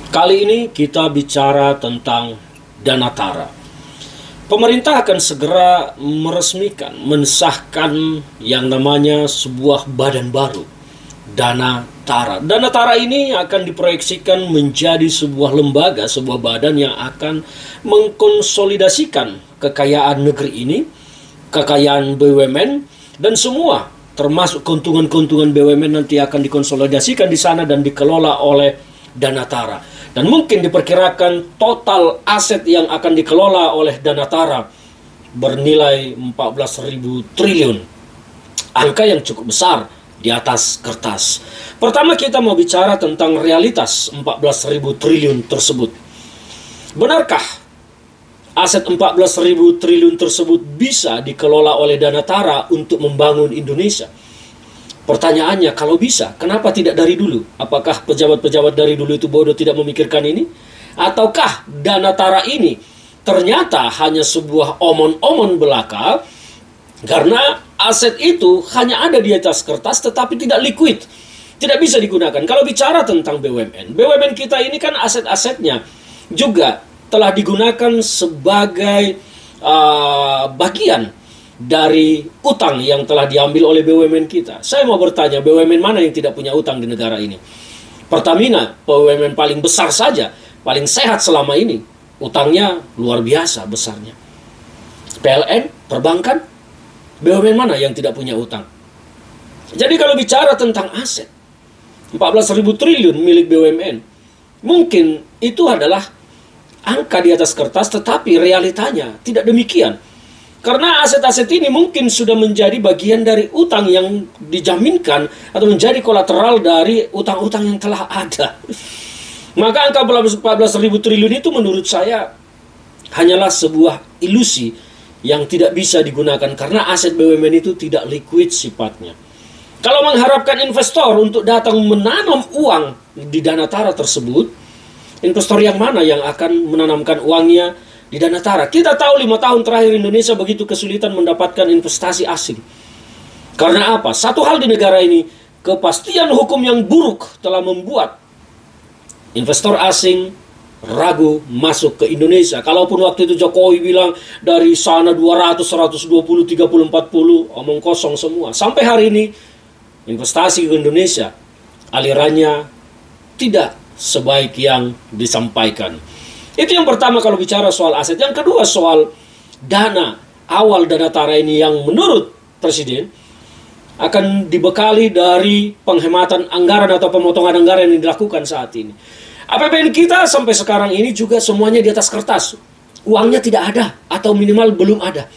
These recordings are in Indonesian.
Kali ini kita bicara tentang dana tara. Pemerintah akan segera meresmikan, mensahkan yang namanya sebuah badan baru, dana tara. Dana tara ini akan diproyeksikan menjadi sebuah lembaga, sebuah badan yang akan mengkonsolidasikan kekayaan negeri ini, kekayaan BUMN, dan semua termasuk keuntungan-keuntungan BUMN nanti akan dikonsolidasikan di sana dan dikelola oleh dana tara. Dan mungkin diperkirakan total aset yang akan dikelola oleh dana tara bernilai 14.000 triliun. Angka yang cukup besar di atas kertas. Pertama kita mau bicara tentang realitas 14.000 triliun tersebut. Benarkah aset 14.000 triliun tersebut bisa dikelola oleh dana tara untuk membangun Indonesia? Pertanyaannya, kalau bisa, kenapa tidak dari dulu? Apakah pejabat-pejabat dari dulu itu bodoh tidak memikirkan ini? Ataukah dana tara ini ternyata hanya sebuah omon-omon belaka karena aset itu hanya ada di atas kertas tetapi tidak liquid, tidak bisa digunakan. Kalau bicara tentang BUMN, BUMN kita ini kan aset-asetnya juga telah digunakan sebagai bagian dari utang yang telah diambil oleh BUMN kita. Saya mau bertanya, BUMN mana yang tidak punya utang di negara ini? Pertamina, BUMN paling besar saja, paling sehat selama ini, utangnya luar biasa besarnya. PLN, perbankan, BUMN mana yang tidak punya utang? Jadi kalau bicara tentang aset 14.000 triliun milik BUMN, mungkin itu adalah angka di atas kertas, tetapi realitanya tidak demikian. Karena aset-aset ini mungkin sudah menjadi bagian dari utang yang dijaminkan atau menjadi kolateral dari utang-utang yang telah ada. Maka angka 14.000 triliun itu menurut saya hanyalah sebuah ilusi yang tidak bisa digunakan karena aset BUMN itu tidak liquid sifatnya. Kalau mengharapkan investor untuk datang menanam uang di dana tara tersebut, investor yang mana yang akan menanamkan uangnya di dana tara? Kita tahu 5 tahun terakhir Indonesia begitu kesulitan mendapatkan investasi asing. Karena apa? Satu hal di negara ini, kepastian hukum yang buruk telah membuat investor asing ragu masuk ke Indonesia. Kalaupun waktu itu Jokowi bilang dari sana 200, 120, 30, 40, omong kosong semua. Sampai hari ini investasi ke Indonesia alirannya tidak sebaik yang disampaikan. Itu yang pertama kalau bicara soal aset. Yang kedua soal dana, awal dana tara ini yang menurut Presiden akan dibekali dari penghematan anggaran atau pemotongan anggaran yang dilakukan saat ini. APBN kita sampai sekarang ini juga semuanya di atas kertas. Uangnya tidak ada atau minimal belum ada.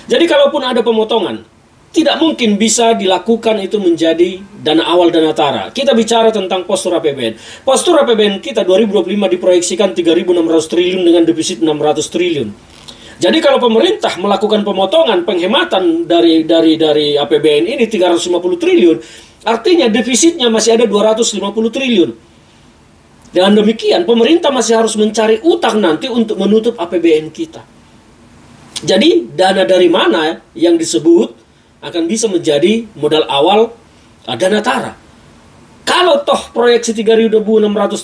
Jadi kalaupun ada pemotongan, tidak mungkin bisa dilakukan itu menjadi dana awal dana tara. Kita bicara tentang postur APBN. Postur APBN kita 2025 diproyeksikan 3.600 triliun dengan defisit 600 triliun. Jadi kalau pemerintah melakukan pemotongan penghematan dari APBN ini 350 triliun, artinya defisitnya masih ada 250 triliun. Dengan demikian pemerintah masih harus mencari utang nanti untuk menutup APBN kita. Jadi dana dari mana yang disebut akan bisa menjadi modal awal dana tara. Kalau toh proyeksi 3.600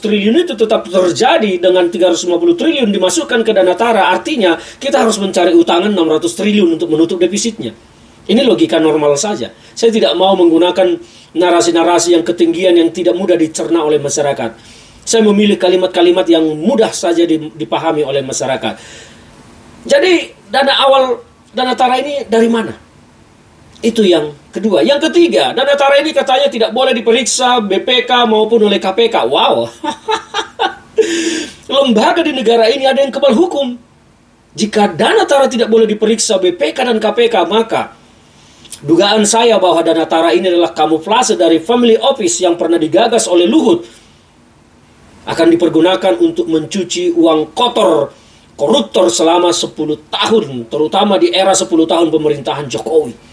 triliun itu tetap terjadi dengan 350 triliun dimasukkan ke dana tara, artinya kita harus mencari utangan 600 triliun untuk menutup defisitnya. Ini logika normal saja. Saya tidak mau menggunakan narasi-narasi yang ketinggian yang tidak mudah dicerna oleh masyarakat. Saya memilih kalimat-kalimat yang mudah saja dipahami oleh masyarakat. Jadi dana awal dana tara ini dari mana? Itu yang kedua. Yang ketiga, dana tara ini katanya tidak boleh diperiksa BPK maupun oleh KPK. Wow. Lembaga di negara ini ada yang kebal hukum. Jika dana tara tidak boleh diperiksa BPK dan KPK, maka dugaan saya bahwa dana tara ini adalah kamuflase dari family office yang pernah digagas oleh Luhut. Akan dipergunakan untuk mencuci uang kotor koruptor selama 10 tahun. Terutama di era 10 tahun pemerintahan Jokowi.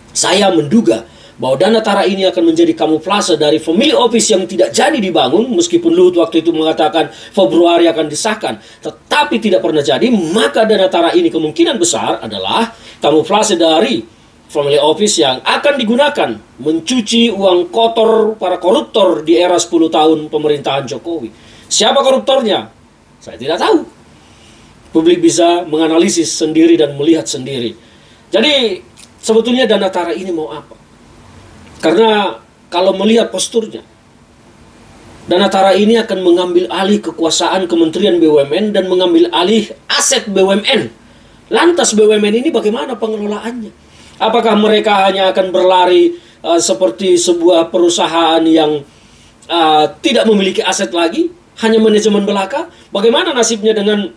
Saya menduga bahwa dana tara ini akan menjadi kamuflase dari family office yang tidak jadi dibangun, meskipun Luhut waktu itu mengatakan Februari akan disahkan, tetapi tidak pernah jadi. Maka dana tara ini kemungkinan besar adalah kamuflase dari family office yang akan digunakan mencuci uang kotor para koruptor di era 10 tahun pemerintahan Jokowi. Siapa koruptornya? Saya tidak tahu. Publik bisa menganalisis sendiri dan melihat sendiri. Jadi sebetulnya Danatara ini mau apa? Karena kalau melihat posturnya, Danatara ini akan mengambil alih kekuasaan Kementerian BUMN dan mengambil alih aset BUMN. Lantas BUMN ini bagaimana pengelolaannya? Apakah mereka hanya akan berlari seperti sebuah perusahaan yang tidak memiliki aset lagi, hanya manajemen belaka? Bagaimana nasibnya dengan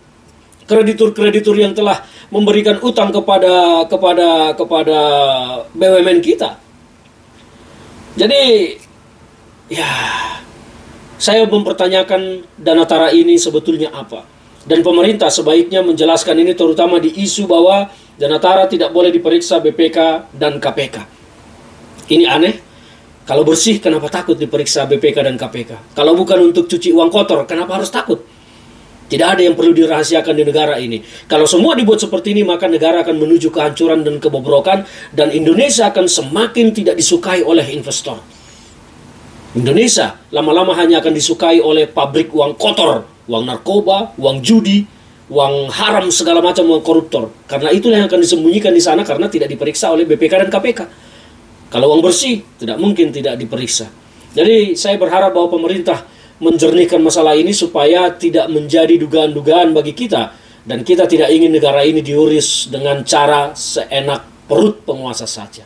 kreditur-kreditur yang telah memberikan utang kepada BUMN kita? Jadi ya, saya mempertanyakan Danatara ini sebetulnya apa. Dan pemerintah sebaiknya menjelaskan ini, terutama di isu bahwa Danatara tidak boleh diperiksa BPK dan KPK. Ini aneh. Kalau bersih, kenapa takut diperiksa BPK dan KPK? Kalau bukan untuk cuci uang kotor, kenapa harus takut? Tidak ada yang perlu dirahasiakan di negara ini. Kalau semua dibuat seperti ini, maka negara akan menuju kehancuran dan kebobrokan, dan Indonesia akan semakin tidak disukai oleh investor. Indonesia lama-lama hanya akan disukai oleh pabrik uang kotor, uang narkoba, uang judi, uang haram, segala macam uang koruptor. Karena itulah yang akan disembunyikan di sana karena tidak diperiksa oleh BPK dan KPK. Kalau uang bersih, tidak mungkin tidak diperiksa. Jadi saya berharap bahwa pemerintah menjernihkan masalah ini supaya tidak menjadi dugaan-dugaan bagi kita. Dan kita tidak ingin negara ini diurus dengan cara seenak perut penguasa saja.